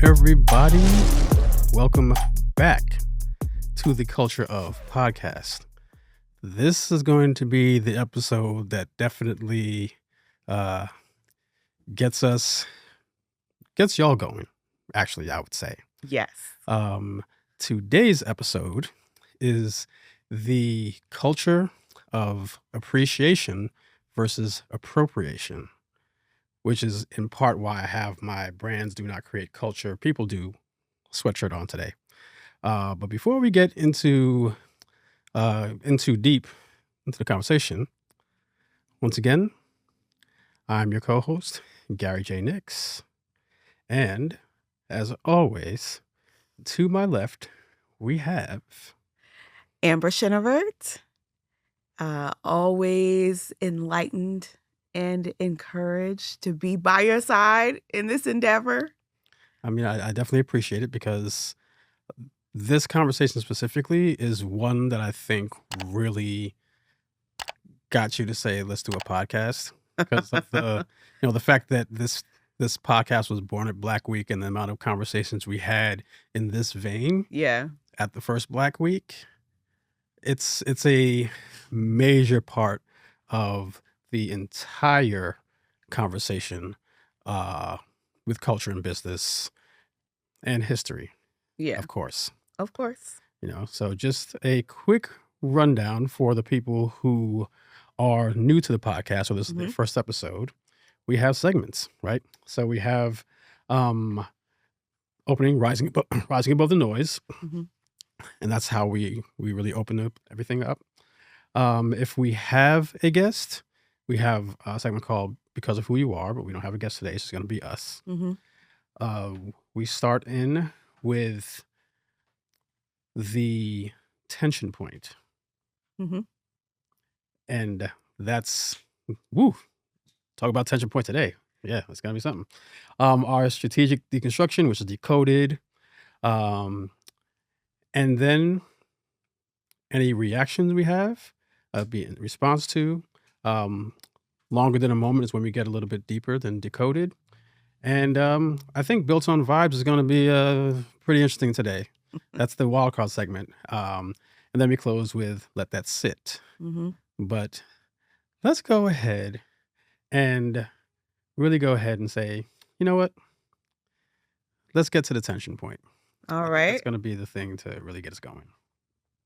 everybody. Welcome back to the Culture of Podcast. This is going to be the episode that definitely gets y'all going, actually, I would say. Yes. Today's episode is the culture of appreciation versus appropriation, which is in part why I have my brands do not create culture, people do sweatshirt on today. But before we get into deep into the conversation, once again, I'm your co-host, Gary J. Nix. And as always, to my left, we have Amber Chenevert, always enlightened and encouraged to be by your side in this endeavor. I mean, I definitely appreciate it because this conversation specifically is one that I think really got you to say, let's do a podcast, because of the fact that this podcast was born at Black Week and the amount of conversations we had in this vein Yeah. at the first Black Week. It's a major part of the entire conversation with culture and business and history, Yeah. of course. Of course. So just a quick rundown for the people who are new to the podcast, or this is their first episode. We have segments, right? So we have opening, rising above the noise. Mhm. And that's how we really open everything up. If we have a guest, we have a segment called Because of Who You Are, but we don't have a guest today. It's just going to be us. Mm-hmm. We start in with the tension point. Mm-hmm. And that's, talk about tension point today. Yeah, it's going to be something. Our strategic deconstruction, which is decoded. And then any reactions we have, be in response to. Longer than a moment is when we get a little bit deeper than decoded. And I think Built on Vibes is going to be pretty interesting today. That's the wildcard segment. And then we close with Let That Sit. Mm-hmm. But let's go ahead and really go ahead and say, you know what? Let's get to the tension point. All right. That's going to be the thing to really get us going.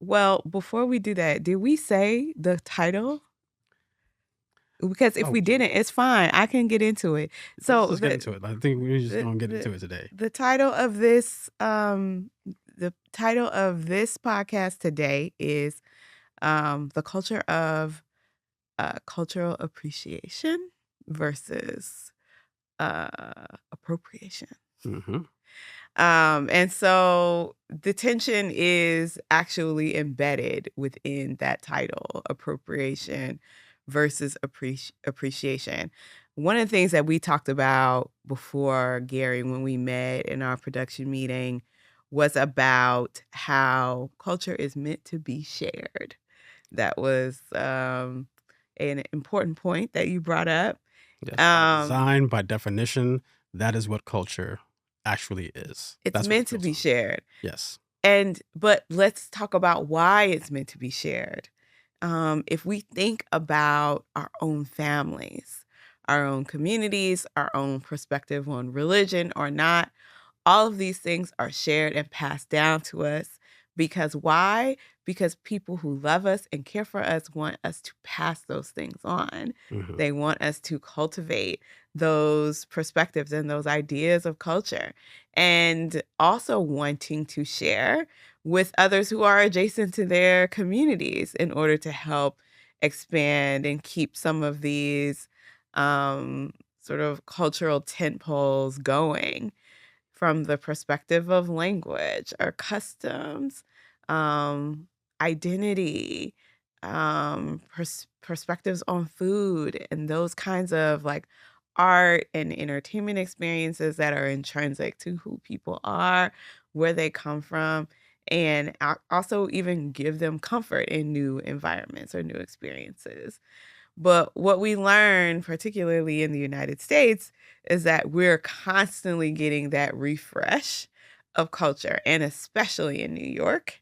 Well, before we do that, did we say the title? Because if we didn't, it's fine. I can get into it. So let's get into it. I think we're just going to get into it today. The title of this podcast today is the culture of cultural appreciation versus appropriation. Mm-hmm. And so the tension is actually embedded within that title, appropriation versus appreciation. One of the things that we talked about before, Gary, when we met in our production meeting, was about how culture is meant to be shared. That was an important point that you brought up. Yes, by design, by definition, that is what culture actually is. It's meant to be shared. Yes. But let's talk about why it's meant to be shared. If we think about our own families, our own communities, our own perspective on religion or not, all of these things are shared and passed down to us. Because why? Because people who love us and care for us want us to pass those things on. Mm-hmm. They want us to cultivate those perspectives and those ideas of culture, and also wanting to share with others who are adjacent to their communities in order to help expand and keep some of these sort of cultural tentpoles going from the perspective of language or customs, identity, perspectives on food, and those kinds of like art and entertainment experiences that are intrinsic to who people are, where they come from, and also even give them comfort in new environments or new experiences. But what we learn, particularly in the United States, is that we're constantly getting that refresh of culture, and especially in New York,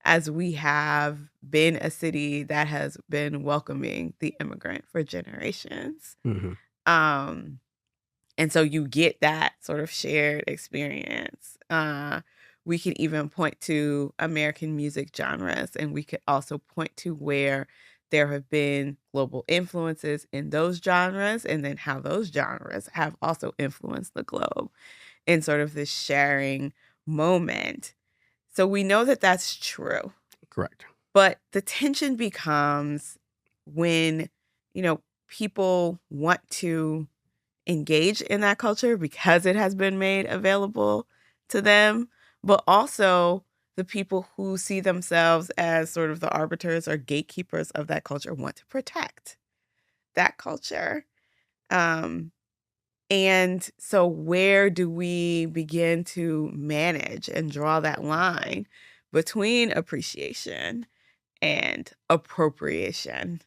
as we have been a city that has been welcoming the immigrant for generations. Hmm. Um, and so you get that sort of shared experience. We can even point to American music genres, and we could also point to where there have been global influences in those genres, and then how those genres have also influenced the globe in sort of this sharing moment. So we know that that's true. Correct. But the tension becomes when, people want to engage in that culture because it has been made available to them, but also the people who see themselves as sort of the arbiters or gatekeepers of that culture want to protect that culture. Um, and so, where do we begin to manage and draw that line between appreciation and appropriation?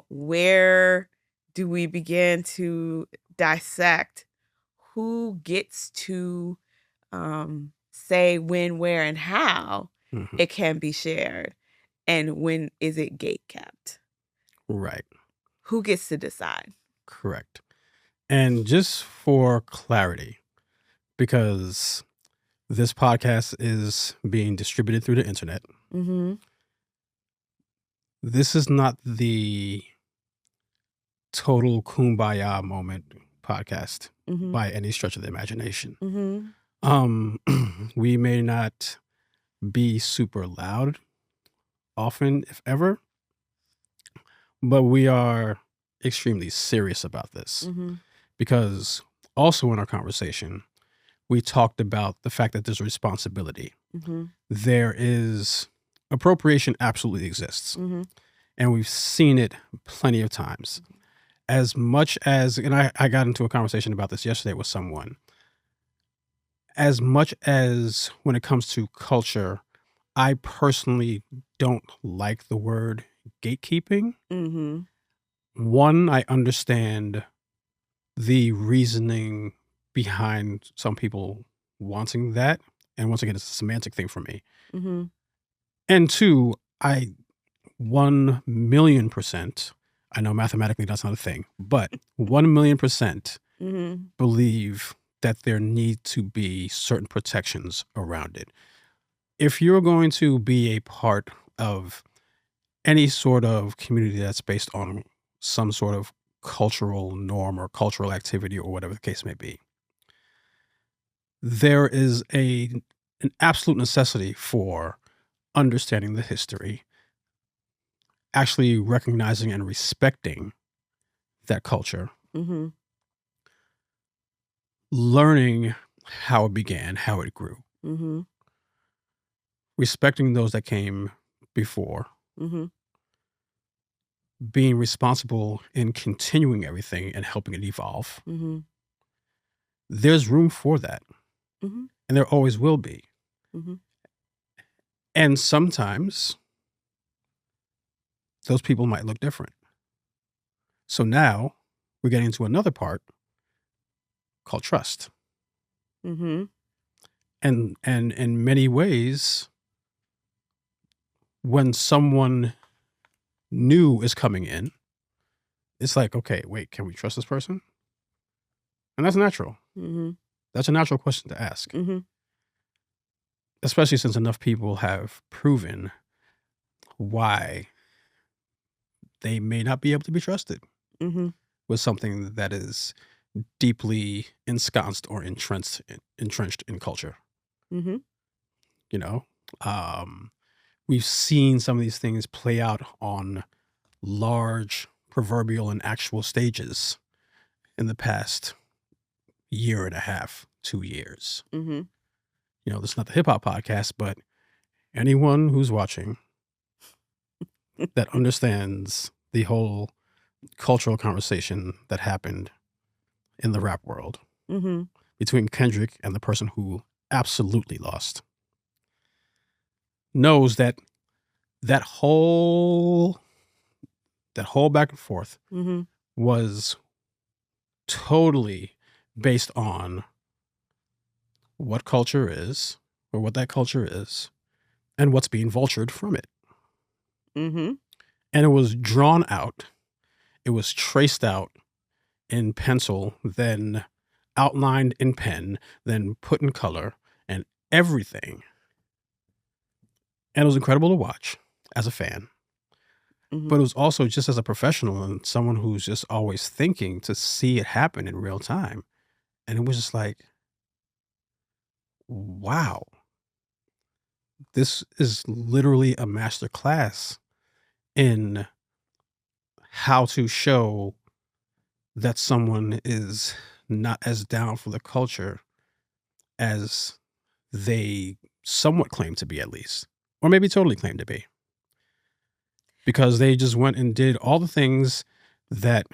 Where do we begin to dissect who gets to say when, where, and how Hmm. it can be shared, and when is it gate kept? Right. Who gets to decide? Correct. And just for clarity, because this podcast is being distributed through the internet, Mm-hmm. this is not the total kumbaya moment podcast Mm-hmm. by any stretch of the imagination. Mm-hmm. Um, we may not be super loud often, if ever, but we are extremely serious about this Mm-hmm. because also in our conversation, we talked about the fact that there's a responsibility. Mm-hmm. There is appropriation absolutely exists, Mm-hmm. and we've seen it plenty of times. As much as, and I got into a conversation about this yesterday with someone, as much as when it comes to culture, I personally don't like the word gatekeeping. Mm-hmm. One, I understand the reasoning behind some people wanting that. And once again, it's a semantic thing for me. Mm-hmm. And two, I 1,000,000%, I know mathematically that's not a thing, but 1,000,000% Mm-hmm. believe that there need to be certain protections around it. If you're going to be a part of any sort of community that's based on some sort of cultural norm or cultural activity or whatever the case may be, there is an absolute necessity for understanding the history, actually recognizing and respecting that culture, Mm-hmm. learning how it began, how it grew, Mm-hmm. respecting those that came before, Mm-hmm. being responsible in continuing everything and helping it evolve. Mm-hmm. There's room for that, Mm-hmm. and there always will be. Mm-hmm. And sometimes those people might look different. So now we're getting into another part called trust. Mm-hmm. And in many ways, when someone new is coming in, it's like, okay, wait, can we trust this person? And that's natural. Mm-hmm. That's a natural question to ask, Mm-hmm. especially since enough people have proven why they may not be able to be trusted Mm-hmm. with something that is deeply ensconced or entrenched in culture. Mm-hmm. You know, um, we've seen some of these things play out on large proverbial and actual stages in the past year and a half, 2 years. Mm-hmm. You know, this is not the hip hop podcast, but anyone who's watching that understands the whole cultural conversation that happened in the rap world Mm-hmm. between Kendrick and the person who absolutely lost knows that that whole that whole back and forth Mm-hmm. was totally based on what culture is, or what that culture is, and what's being vultured from it. Mm-hmm. And it was drawn out, it was traced out in pencil, then outlined in pen, then put in color, and everything. And it was incredible to watch as a fan. Mm-hmm. But it was also, just as a professional and someone who's just always thinking, to see it happen in real time. And it was just like, wow, this is literally a master class in how to show that someone is not as down for the culture as they somewhat claim to be, at least, or maybe totally claim to be, because they just went and did all the things that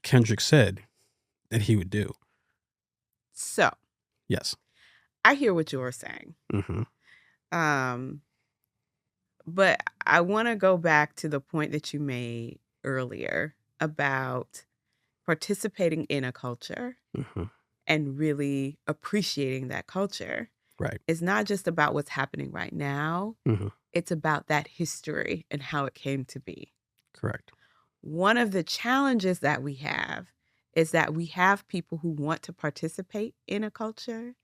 Kendrick said that he would do. So Yes. I hear what you're saying. Mm-hmm. But I want to go back to the point that you made earlier about participating in a culture Mm-hmm. and really appreciating that culture. Right. It's not just about what's happening right now. Mm-hmm. It's about that history and how it came to be. Correct. One of the challenges that we have is that we have people who want to participate in a culture,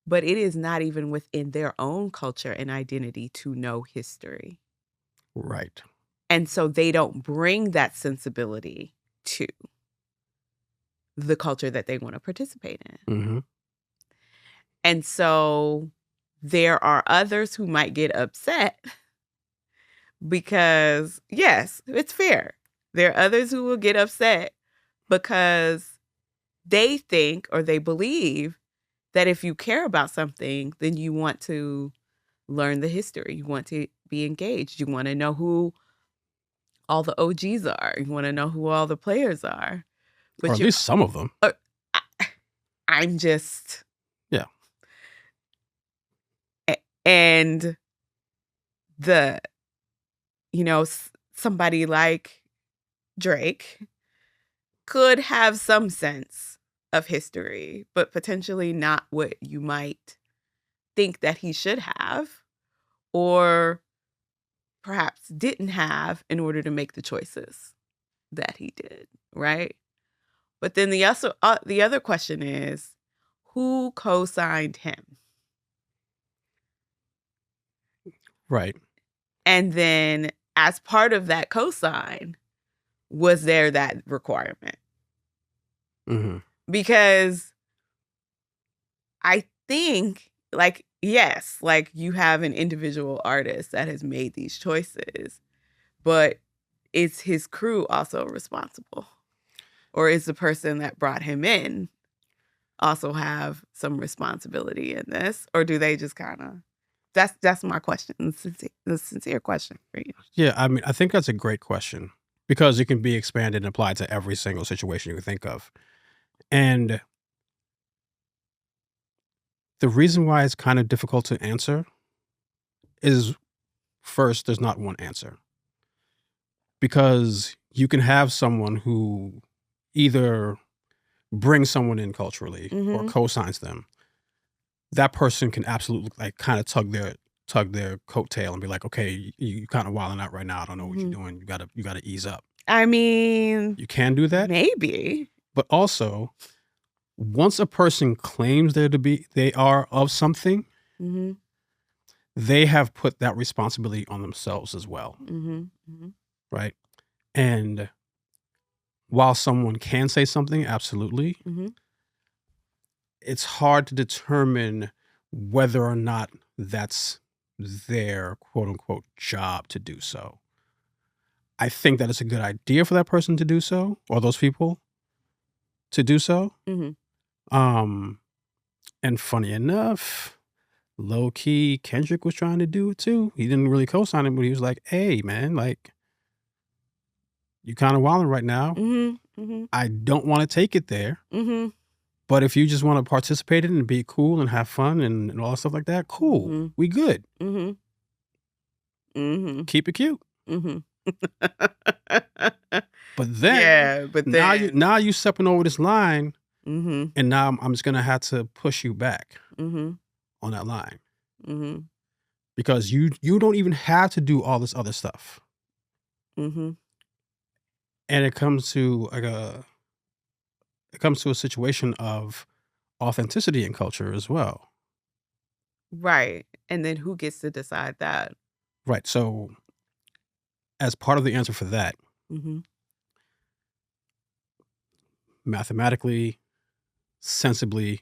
but it is not even within their own culture and identity to know history. Right. And so they don't bring that sensibility to the culture that they want to participate in. Mm-hmm. And so there are others who might get upset because, yes, it's fair. There are others who will get upset because they think or they believe that if you care about something, then you want to learn the history. You want to be engaged. You want to know who all the OGs are. You want to know who all the players are. But Or at least some of them. I'm just... Yeah. And somebody like Drake could have some sense of history, but potentially not what you might think that he should have, or perhaps didn't have in order to make the choices that he did, right? But then the other question is, who co-signed him? Right. And then as part of that co-sign, was there that requirement? Mm-hmm. Because I think, yes, you have an individual artist that has made these choices, but is his crew also responsible? Or is the person that brought him in also have some responsibility in this? Or do they just kind of... That's my question, the sincere question for you. Yeah, I mean, I think that's a great question, because it can be expanded and applied to every single situation you can think of. And the reason why it's kind of difficult to answer is, first, there's not one answer. Because you can have someone who either brings someone in culturally or co-signs them. That person can absolutely kind of tug their coattail and be like, okay, you kind of wilding out right now. I don't know what you're doing. You gotta ease up. I mean, You can do that. maybe. But also, once a person claims they are of something, they have put that responsibility on themselves as well. Right. And while someone can say something, absolutely, it's hard to determine whether or not that's their quote unquote job to do so. I think that it's a good idea for that person to do so, or those people to do so. And funny enough, low key, Kendrick was trying to do it too. He didn't really co-sign him, but he was like, hey man, you kind of wilding right now. I don't want to take it there. But if you just want to participate in it and be cool and have fun and all that stuff like that, cool. We good. Keep it cute. But then Yeah, but then now you stepping over this line, Mhm. and now I'm just gonna have to push you back Mhm. on that line Mhm. because you don't even have to do all this other stuff. Mhm. And it comes to a situation of authenticity in culture as well. Right, and then who gets to decide that? Right. So as part of the answer for that, Mhm. mathematically, sensibly,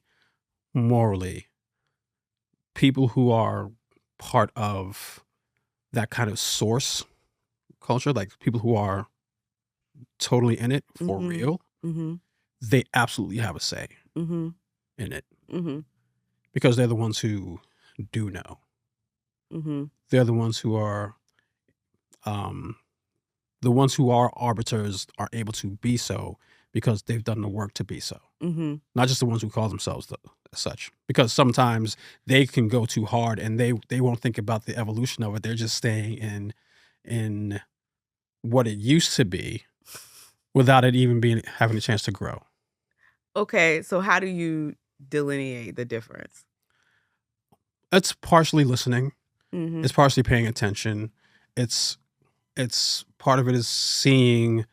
morally, people who are part of that kind of source culture, like people who are totally in it for Mhm. real, Mhm. they absolutely have a say Mhm. in it Mhm. because they're the ones who do know. Mhm. They're um, the ones who are arbiters are able to be so because they've done the work to be so. Mhm. Not just the ones who call themselves as such. Because sometimes they can go too hard and they won't think about the evolution of it. They're just staying in what it used to be without it even being having a chance to grow. Okay, so how do you delineate the difference? It's partially listening. Mhm. It's partially paying attention. It's part of it is seeing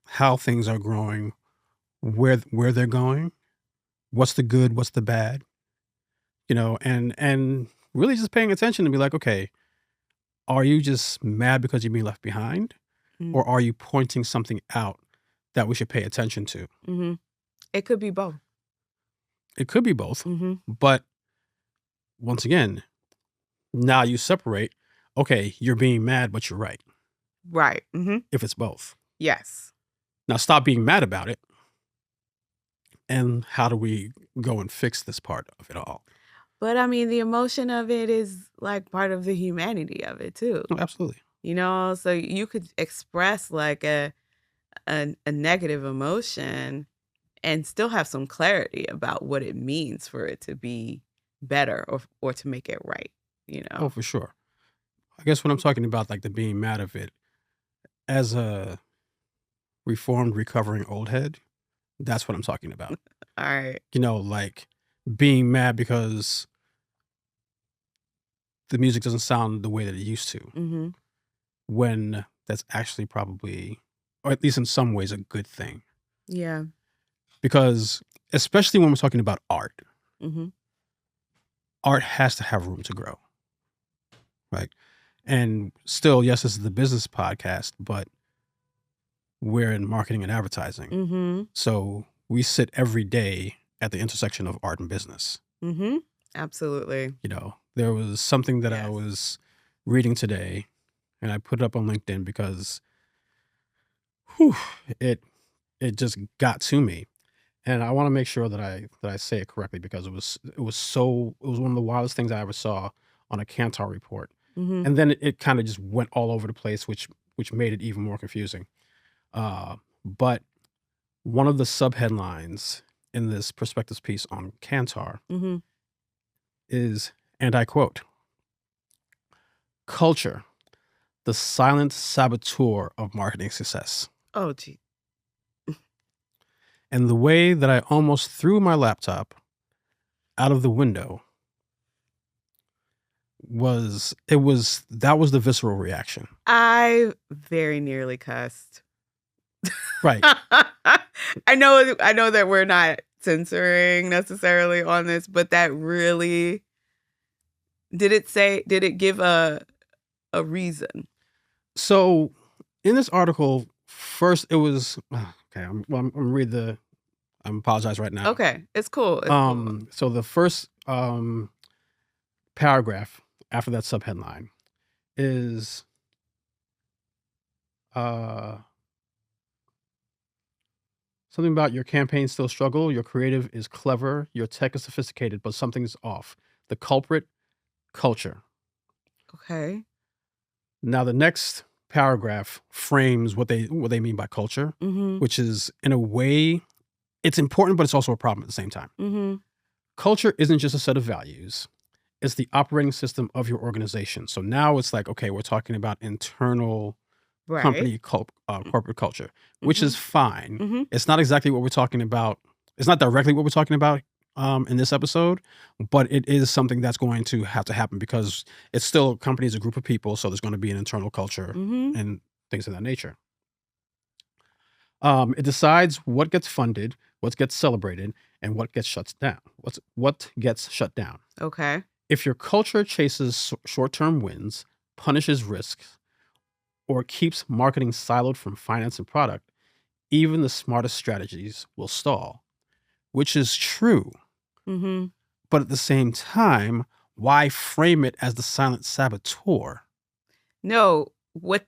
how things are growing, where they're going, what's the good, what's the bad, and really just paying attention to be like, okay, are you just mad because you're being left behind? Mm. Or are you pointing something out that we should pay attention to? Mhm. It could be both. It could be both, Mhm. but once again, now you separate, okay, you're being mad, but you're right Right. Mhm. if it's both. Yes. Now stop being mad about it. And how do we go and fix this part of it all? But I mean, the emotion of it is like part of the humanity of it too. Oh, absolutely. So you could express like a negative emotion and still have some clarity about what it means for it to be better or to make it right, you Oh, know. for sure. I guess when I'm talking about like the being mad of it, as a reformed, recovering old head, that's what I'm talking about. All right. Like being mad because the music doesn't sound the way that it used to, Mhm. when that's actually probably, or at least in some ways, a good thing. Yeah. Because especially when we're talking about Mhm. art has to have room to grow, right? And still, yes, this is the business podcast, but we're in marketing and advertising. Mhm. So we sit every day at the intersection of art and business. Mhm. Absolutely. There was something that I Yes. was reading today, and I put it up on LinkedIn because whew, it it just got to me. And I want to make sure that I say it correctly because it was one of the wildest things I ever saw on a Kantar report. Mhm. And then it kind of just went all over the place, which made it even more confusing. But one of the subheadlines in this perspectives piece on Kantar Mhm. is, and I quote, "Culture, the silent saboteur of marketing success." Oh, gee. And the way that I almost threw my laptop out of the window that was the visceral reaction. I very nearly cussed. Right. I know that we're not censoring necessarily on this, but that really did it give a reason? So in this article, first it was okay. I'm read the. I'm apologize right now. Okay, it's cool, it's cool. So the first paragraph after that subheadline is uh something about your campaign still struggle. Your creative is clever. Your tech is sophisticated, but something's off. The culprit, culture. Okay. Now the next paragraph frames what they mean by culture, Mhm, which is in a way it's important, but it's also a problem at the same time. mhm, Culture isn't just a set of values. It's the operating system of your organization. So now it's like, okay, we're talking about internal Right. corporate culture, which is fine. Mhm. It's not exactly what we're talking about. It's not directly what we're talking about in this episode, but it is something that's going to have to happen because it's still a company is a group of people, so there's going to be an internal culture Mhm. and things of that nature. It decides what gets funded, what gets celebrated, and what gets shut down. What gets shut down. Okay. If your culture chases short-term wins, punishes risks, or keeps marketing siloed from finance and product, even the smartest strategies will stall, which is true. Mhm. But at the same time, why frame it as the silent saboteur? No, what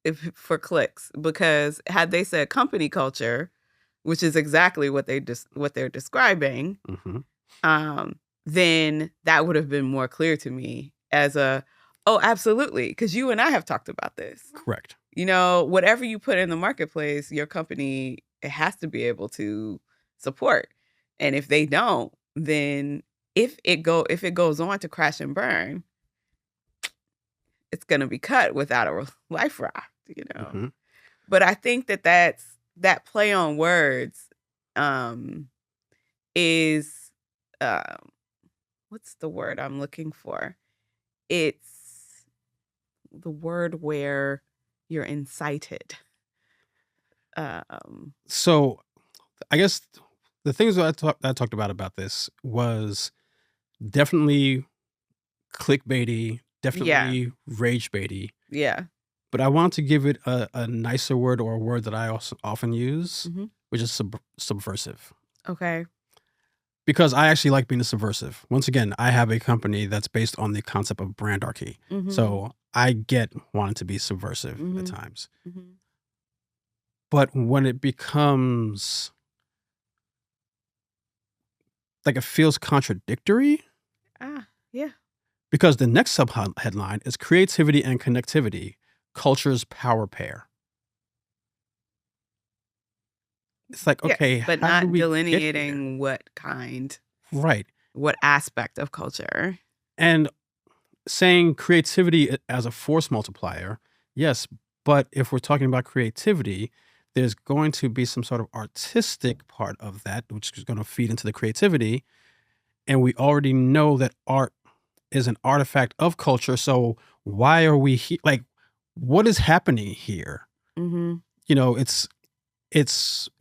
if for clicks? Because had they said company culture, which is exactly what what they're describing, Mhm. um, then that would have been more clear to me as a, "Oh, absolutely," because you and I have talked about this. Correct. You know, whatever you put in the marketplace, your company, it has to be able to support. And if they don't, then if it goes on to crash and burn, it's gonna be cut without a life raft, you know? Mhm. But I think that play on words, um, is, um what's the word I'm looking for? It's the word where you're incited. Um So, I guess the things that I talked about this was definitely clickbaity, Yeah, definitely rage baity, yeah. but I want to give it a nicer word or a word that I also often use, Mhm. which is subversive. Okay. Because I actually like being a subversive. Once again, I have a company that's based on the concept of brandarchy. Mhm. So I get wanting to be subversive at Mhm. times. Mhm. But when it becomes like it feels contradictory, Ah, yeah. because the next sub headline is creativity and connectivity, culture's power pair. It's like, Yes, okay, but how do not we get here? delineating what kind, Right. what aspect of culture. And saying creativity as a force multiplier, yes, but if we're talking about creativity, there's going to be some sort of artistic part of that, which is going to feed into the creativity. And we already know that art is an artifact of culture. So why are we like, what is happening here? Mhm. You know, it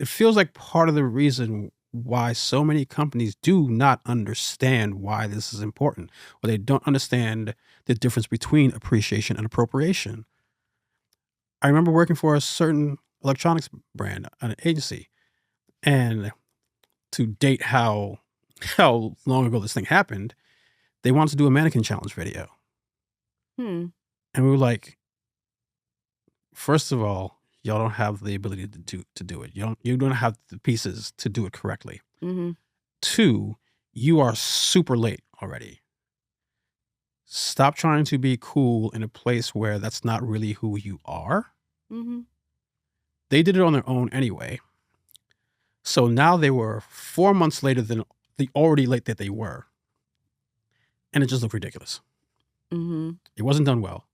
feels like part of the reason why so many companies do not understand why this is important, or they don't understand the difference between appreciation and appropriation. I remember working for a certain electronics brand, an agency, and to date how long ago this thing happened, they wanted to do a mannequin challenge video. Hmm. And we were like, first of all, y'all don't have the ability to do it. You don't have the pieces to do it correctly. Mhm. Two, you are super late already. Stop trying to be cool in a place where that's not really who you are. Mhm. They did it on their own anyway. So now they were 4 months later than the already late that they were. And it just looked ridiculous. Mhm. It wasn't done well.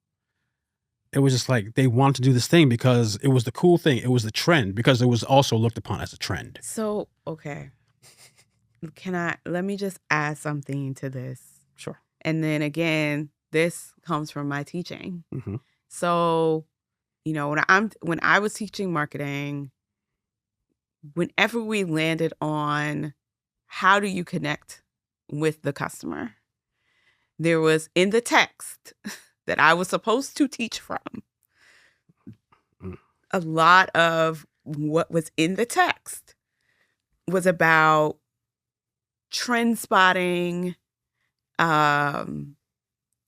It was just like they wanted to do this thing because it was the cool thing. It was the trend because it was also looked upon as a trend. So, okay. Let me just add something to this. Sure. And then again, this comes from my teaching. Hmm. So, you know, when I was teaching marketing, whenever we landed on how do you connect with the customer, there was in the text that I was supposed to teach from, a lot of what was in the text was about trend spotting, um,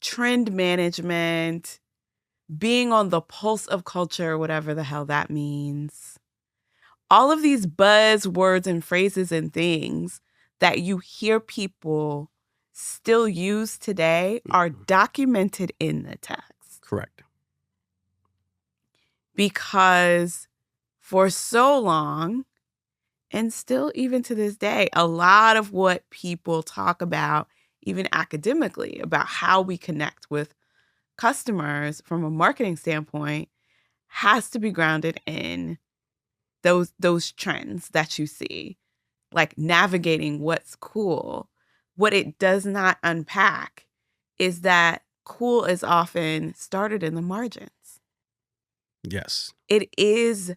trend management, being on the pulse of culture, whatever the hell that means. All of these buzzwords and phrases and things that you hear people still use today are documented in the text. Correct. Because for so long, and still even to this day, a lot of what people talk about, even academically, about how we connect with customers from a marketing standpoint, has to be grounded in those trends that you see, like navigating what's cool. What it does not unpack is that cool is often started in the margins. Yes. It is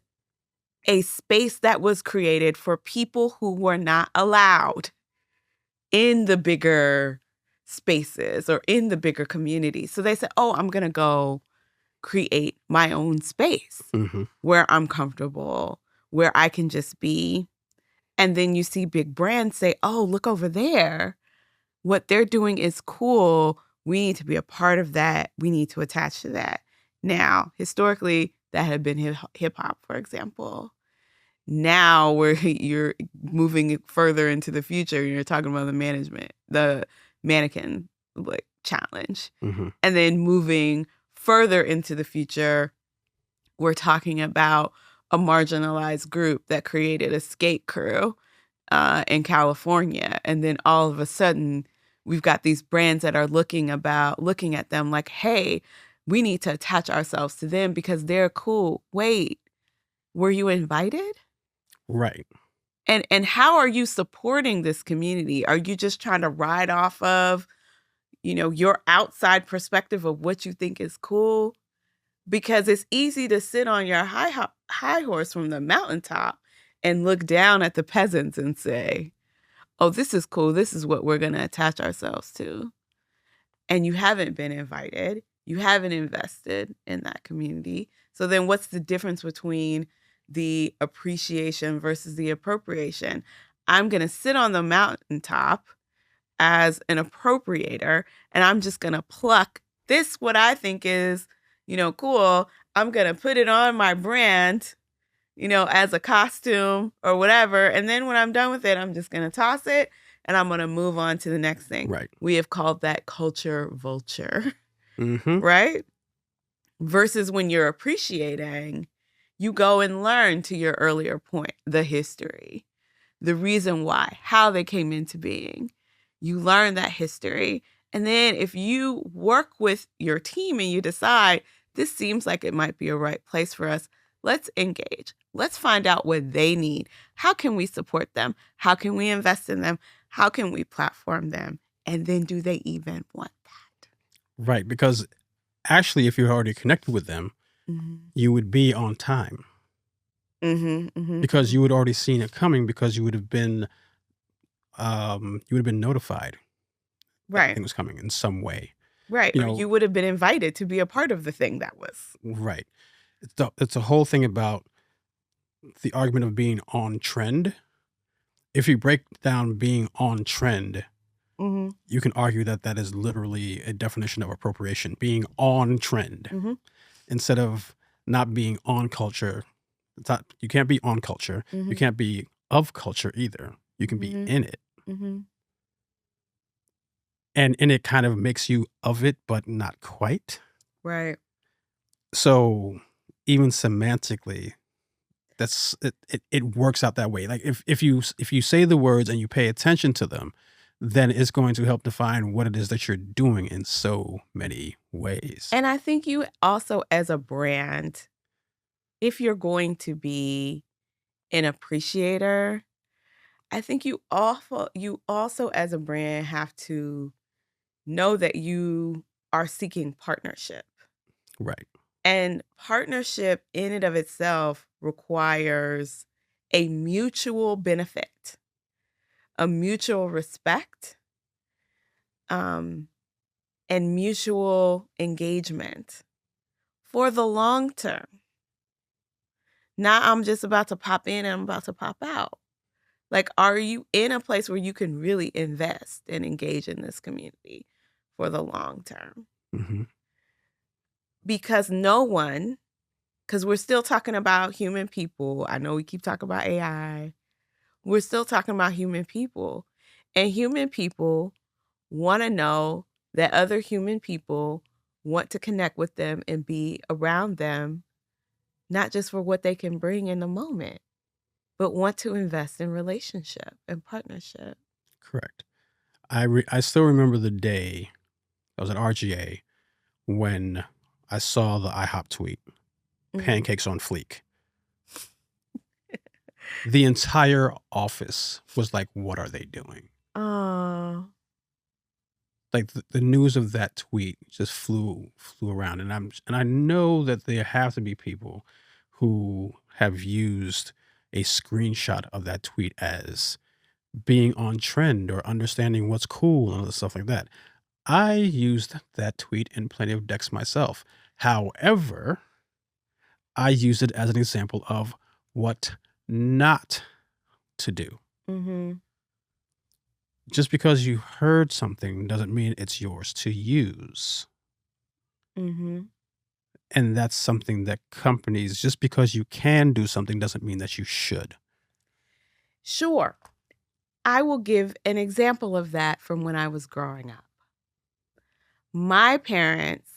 a space that was created for people who were not allowed in the bigger spaces or in the bigger communities. So they said, oh, I'm going to go create my own space Hmm. where I'm comfortable, where I can just be. And then you see big brands say, oh, look over there. What they're doing is cool. We need to be a part of that. We need to attach to that. Now, historically, that had been hip hop, for example. Now where you're moving further into the future, you're talking about the mannequin like challenge. Hmm. And then moving further into the future, we're talking about a marginalized group that created a skate crew in California. And then all of a sudden, we've got these brands that are looking at them like, hey, we need to attach ourselves to them because they're cool. Wait, were you invited? Right. And how are you supporting this community? Are you just trying to ride off of, your outside perspective of what you think is cool? Because it's easy to sit on your high horse from the mountaintop and look down at the peasants and say, "Oh, this is cool. This is what we're going to attach ourselves to." And you haven't been invited. You haven't invested in that community. So then what's the difference between the appreciation versus the appropriation? I'm going to sit on the mountaintop as an appropriator and I'm just going to pluck this what I think is, cool. I'm going to put it on my brand, as a costume or whatever. And then when I'm done with it, I'm just going to toss it and I'm going to move on to the next thing. Right. We have called that culture vulture, Hmm. right? Versus when you're appreciating, you go and learn, to your earlier point, the history, the reason why, how they came into being. You learn that history. And then if you work with your team and you decide this seems like it might be a right place for us, let's engage. Let's find out what they need. How can we support them? How can we invest in them? How can we platform them? And then do they even want that? Right. Because actually, if you're already connected with them, Mm-hmm. you would be on time Mm-hmm. Mm-hmm. because you would already seen it coming because you would have been notified that the Right. thing was coming in some way. Right. You Or know, you would have been invited to be a part of the thing that was. right. It's a whole thing about the argument of being on trend. If you break down being on trend, Mm-hmm. you can argue that that is literally a definition of appropriation, being on trend Mm-hmm. instead of not being on culture. It's not, you can't be on culture. You Mm-hmm. can't be of culture either. You can be Mm-hmm. in it. Mm-hmm. And in it kind of makes you of it, but not quite. Right. So even semantically, it works out that way. Like if you say the words and you pay attention to them, then it's going to help define what it is that you're doing in so many ways. And I think you also, as a brand, if you're going to be an appreciator, I think you also as a brand have to know that you are seeking partnership. Right. And partnership in and of itself requires a mutual benefit, a mutual respect, um, and mutual engagement for the long term. Not I'm just about to pop in and I'm about to pop out. Like, are you in a place where you can really invest and engage in this community for the long term? Hmm. Because because we're still talking about human people. I know we keep talking about AI. We're still talking about human people. And human people want to know that other human people want to connect with them and be around them, not just for what they can bring in the moment, but want to invest in relationship and partnership. Correct. I still remember the day I was at RGA when I saw the IHOP tweet. pancakes on fleek. The entire office was like, what are they doing? Oh. Like the news of that tweet just flew around, and I know that there have to be people who have used a screenshot of that tweet as being on trend or understanding what's cool and other stuff like that. I used that tweet in plenty of decks myself. However, I used it as an example of what not to do. Mm-hmm. Just because you heard something doesn't mean it's yours to use. Mm-hmm. And that's something that companies, just because you can do something doesn't mean that you should. Sure. I will give an example of that from when I was growing up. My parents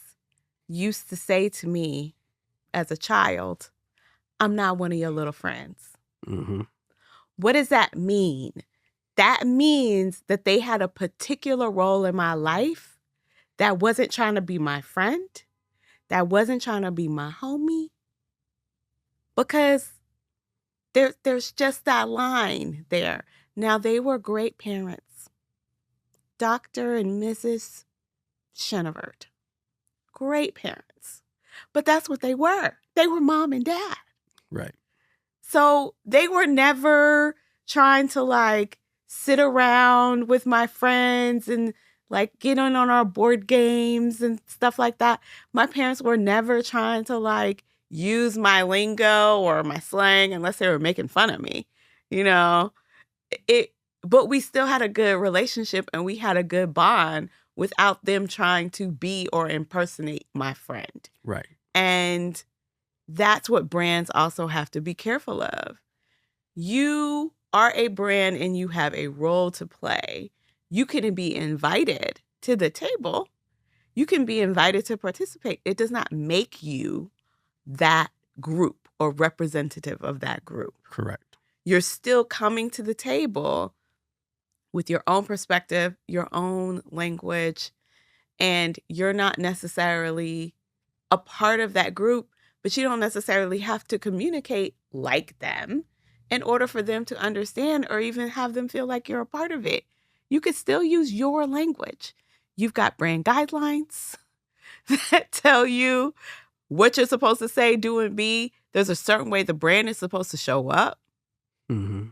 used to say to me as a child, I'm not one of your little friends. Mm-hmm. What does that mean? That means that they had a particular role in my life that wasn't trying to be my friend, that wasn't trying to be my homie, because there's just that line there. Now, they were great parents, Dr. and Mrs. Chenevert. Great parents. But that's what they were. They were mom and dad. Right. So they were never trying to like sit around with my friends and like get on our board games and stuff like that. My parents were never trying to like use my lingo or my slang unless they were making fun of me. You know, but we still had a good relationship and we had a good bond without them trying to be or impersonate my friend. Right. And that's what brands also have to be careful of. You are a brand and you have a role to play. You can be invited to the table. You can be invited to participate. It does not make you that group or representative of that group. Correct. You're still coming to the table with your own perspective, your own language, and you're not necessarily a part of that group, but you don't necessarily have to communicate like them in order for them to understand or even have them feel like you're a part of it. You could still use your language. You've got brand guidelines that tell you what you're supposed to say, do, and be. There's a certain way the brand is supposed to show up. Mm-hmm.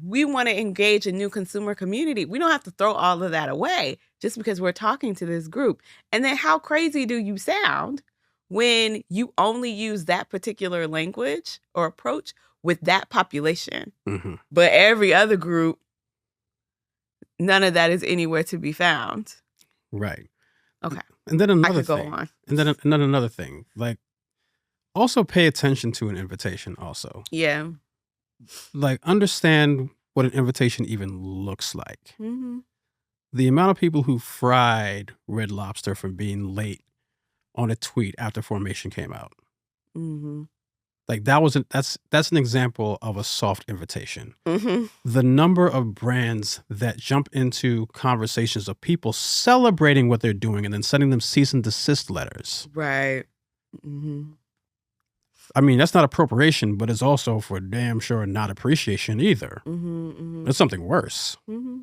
We want to engage a new consumer community. We don't have to throw all of that away just because we're talking to this group. And then how crazy do you sound when you only use that particular language or approach with that population? Mm-hmm. But every other group, none of that is anywhere to be found. Right. Okay. And then another I could thing. go on. And then another thing. Like, also pay attention to an invitation also. Yeah. Like, understand what an invitation even looks like. Mm-hmm. The amount of people who fried Red Lobster for being late on a tweet after Formation came out. Mm-hmm. Like, that's an example of a soft invitation. Mm-hmm. The number of brands that jump into conversations of people celebrating what they're doing and then sending them cease and desist letters. Right. Mm-hmm. I mean, that's not appropriation, but it's also for damn sure not appreciation either. Mm-hmm. Mm-hmm. It's something worse. Mm-hmm.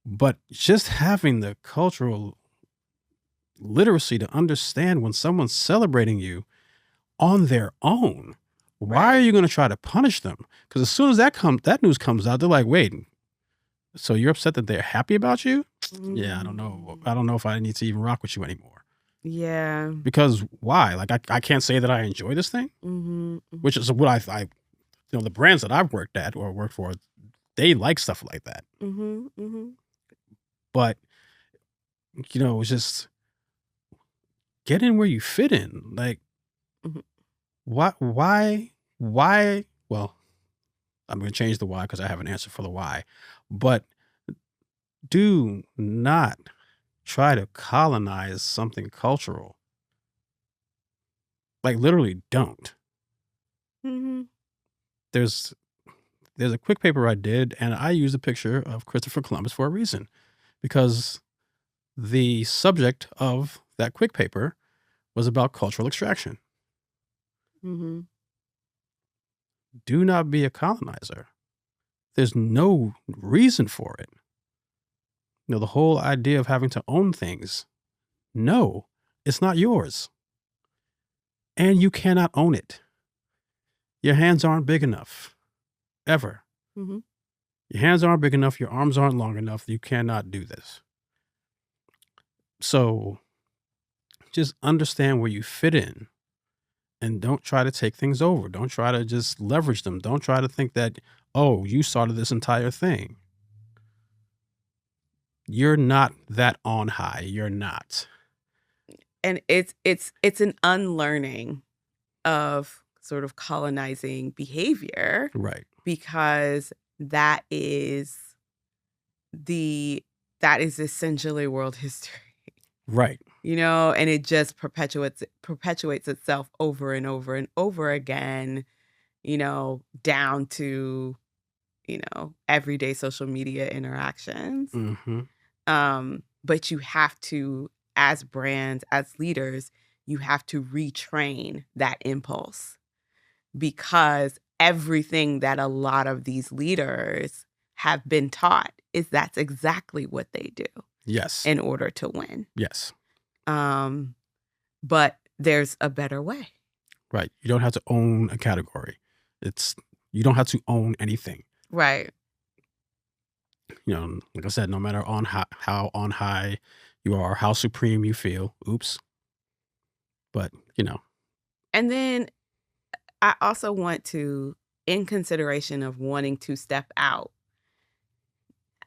But just having the cultural literacy to understand when someone's celebrating you on their own, why are you going to try to punish them? Because as soon as that news comes out, they're like, wait, so you're upset that they're happy about you? Mm-hmm. Yeah, I don't know. I don't know if I need to even rock with you anymore. Yeah. Because why? Like, I can't say that I enjoy this thing, Mm-hmm. which is what I the brands that I've worked at or worked for, they like stuff like that. Mm-hmm. Mm-hmm. But, it's just get in where you fit in. Like, Mhm. why? Well, I'm going to change the why because I have an answer for the why. But do not try to colonize something cultural. Like, literally don't. Mm-hmm. There's a quick paper I did, and I used a picture of Christopher Columbus for a reason. Because the subject of that quick paper was about cultural extraction. Mm-hmm. Do not be a colonizer. There's no reason for it. The whole idea of having to own things, no, it's not yours. And you cannot own it. Your hands aren't big enough. Ever. Mm-hmm. Your hands aren't big enough. Your arms aren't long enough. You cannot do this. So just understand where you fit in and don't try to take things over. Don't try to just leverage them. Don't try to think that, oh, you started this entire thing. You're not that on high. You're not. And it's an unlearning of sort of colonizing behavior. Right. Because that is essentially world history. Right. And it just perpetuates itself over and over and over again, down to, everyday social media interactions. Mm-hmm. But you have to, as brands, as leaders, you have to retrain that impulse, because everything that a lot of these leaders have been taught is that's exactly what they do. Yes. In order to win. Yes. But there's a better way. Right. You don't have to own a category. You don't have to own anything. Right. Like I said, no matter how on high you are, how supreme you feel. Oops. But, And then I also want to, in consideration of wanting to step out,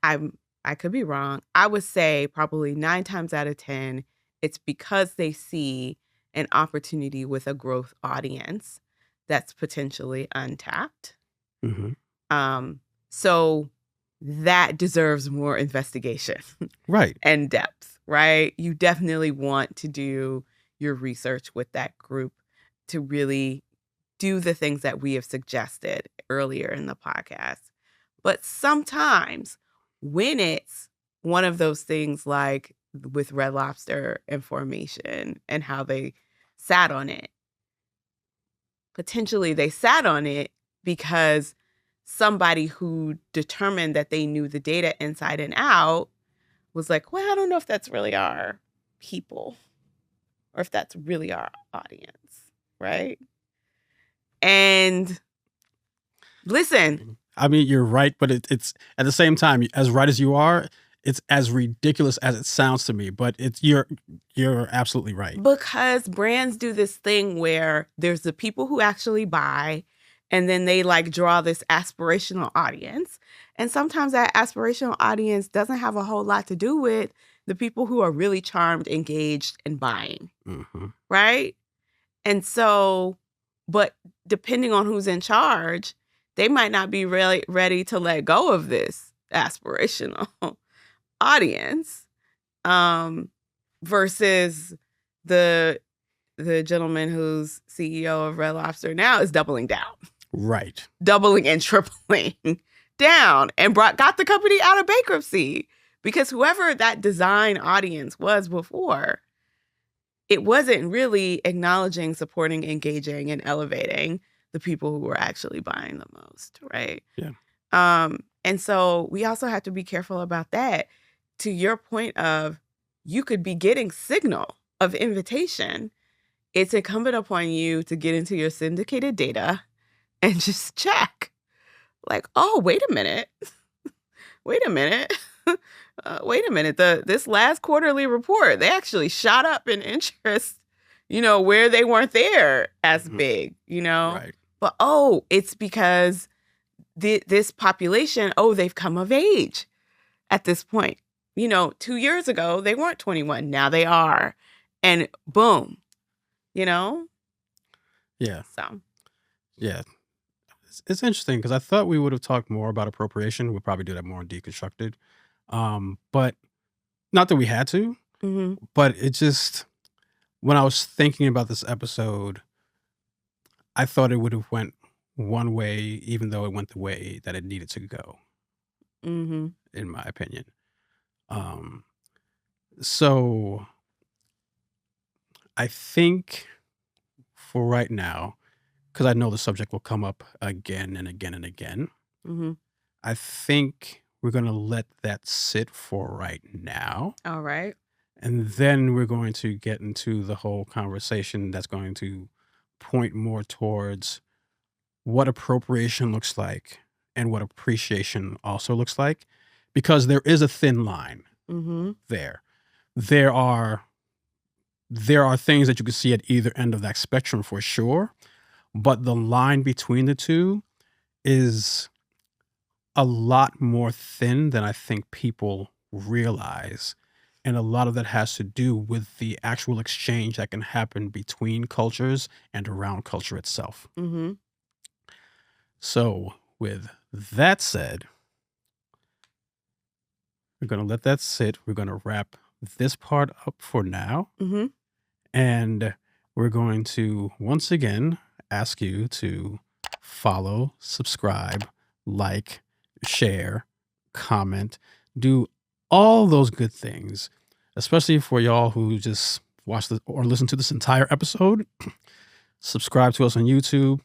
I could be wrong. I would say probably 9 times out of 10, it's because they see an opportunity with a growth audience that's potentially untapped. Mm-hmm. So that deserves more investigation. Right. And depth, right? You definitely want to do your research with that group to really do the things that we have suggested earlier in the podcast. But sometimes when it's one of those things like with Red Lobster and Formation and how they sat on it, potentially they sat on it because somebody who determined that they knew the data inside and out was like, well, I don't know if that's really our people or if that's really our audience, right? And listen. I mean, you're right, but it's at the same time, as right as you are, it's as ridiculous as it sounds to me, but you're absolutely right. Because brands do this thing where there's the people who actually buy, and then they like draw this aspirational audience. And sometimes that aspirational audience doesn't have a whole lot to do with the people who are really charmed, engaged, and buying. Mm-hmm. Right? And so, but depending on who's in charge, they might not be really ready to let go of this aspirational audience, versus the gentleman who's CEO of Red Lobster now is doubling down. Right. Doubling and tripling down and got the company out of bankruptcy, because whoever that design audience was before, it wasn't really acknowledging, supporting, engaging, and elevating the people who were actually buying the most, right? Yeah. And so we also have to be careful about that. To your point of, you could be getting signal of invitation. It's incumbent upon you to get into your syndicated data and just check. Like, oh, wait a minute. Wait a minute. This last quarterly report, they actually shot up in interest, where they weren't there as big, Right. But, it's because this population, they've come of age at this point. 2 years ago, they weren't 21. Now they are. And boom, Yeah. So. Yeah. It's interesting because I thought we would have talked more about appropriation. We'll probably do that more in Deconstructed. But not that we had to, but it just, when I was thinking about this episode, I thought it would have went one way, even though it went the way that it needed to go, in my opinion. So I think for right now, because I know the subject will come up again and again and again, Mm-hmm. I think we're going to let that sit for right now. All right. And then we're going to get into the whole conversation that's going to point more towards what appropriation looks like and what appreciation also looks like, because there is a thin line Mm-hmm. there. There are things that you can see at either end of that spectrum for sure, but the line between the two is a lot more thin than I think people realize. And a lot of that has to do with the actual exchange that can happen between cultures and around culture itself. Mm-hmm. So, with that said, we're going to let that sit. We're going to wrap this part up for now. Mm-hmm. And we're going to once again ask you to follow, subscribe, like, share, comment, do all those good things, especially for y'all who just watch or listen to this entire episode. Subscribe to us on YouTube,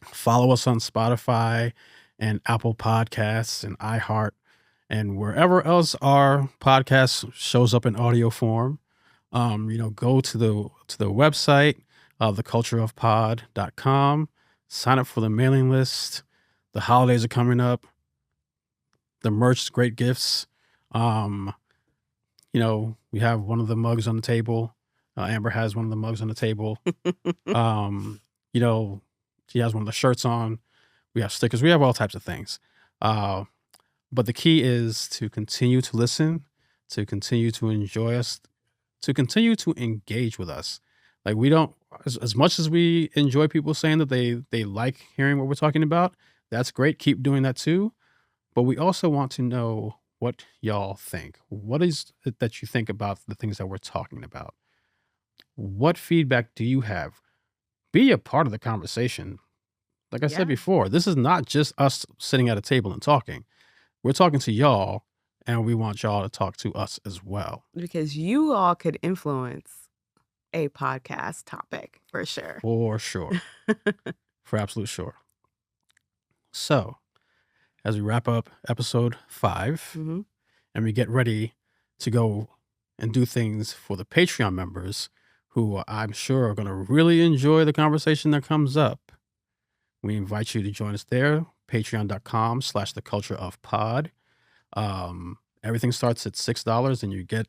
follow us on Spotify and Apple Podcasts and iHeart and wherever else our podcast shows up in audio form. Go to the website, thecultureofpod.com, sign up for the mailing list. The holidays are coming up. The merch is great gifts. We have one of the mugs on the table. Amber has one of the mugs on the table. She has one of the shirts on. We have stickers. We have all types of things. But the key is to continue to listen, to continue to enjoy us, to continue to engage with us. Like, we don't, as much as we enjoy people saying that they like hearing what we're talking about, that's great. Keep doing that too. But we also want to know what y'all think. What is it that you think about the things that we're talking about? What feedback do you have? Be a part of the conversation. Like I said Yeah. before, this is not just us sitting at a table and talking. We're talking to y'all, and we want y'all to talk to us as well. Because you all could influence a podcast topic for sure. For sure. For absolute sure. So, as we wrap up episode 5, Mm-hmm. and we get ready to go and do things for the Patreon members, who I'm sure are going to really enjoy the conversation that comes up, we invite you to join us there, patreon.com/thecultureofpod. Everything starts at $6, and you get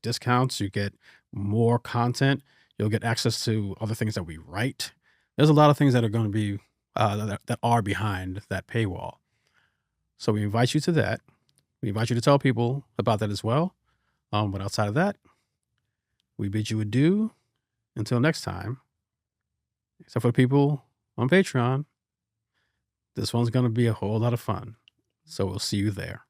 discounts, you get more content, you'll get access to other things that we write. There's a lot of things that are going to be that are behind that paywall. So we invite you to that. We invite you to tell people about that as well. But outside of that, we bid you adieu until next time. Except for the people on Patreon, this one's going to be a whole lot of fun. So we'll see you there.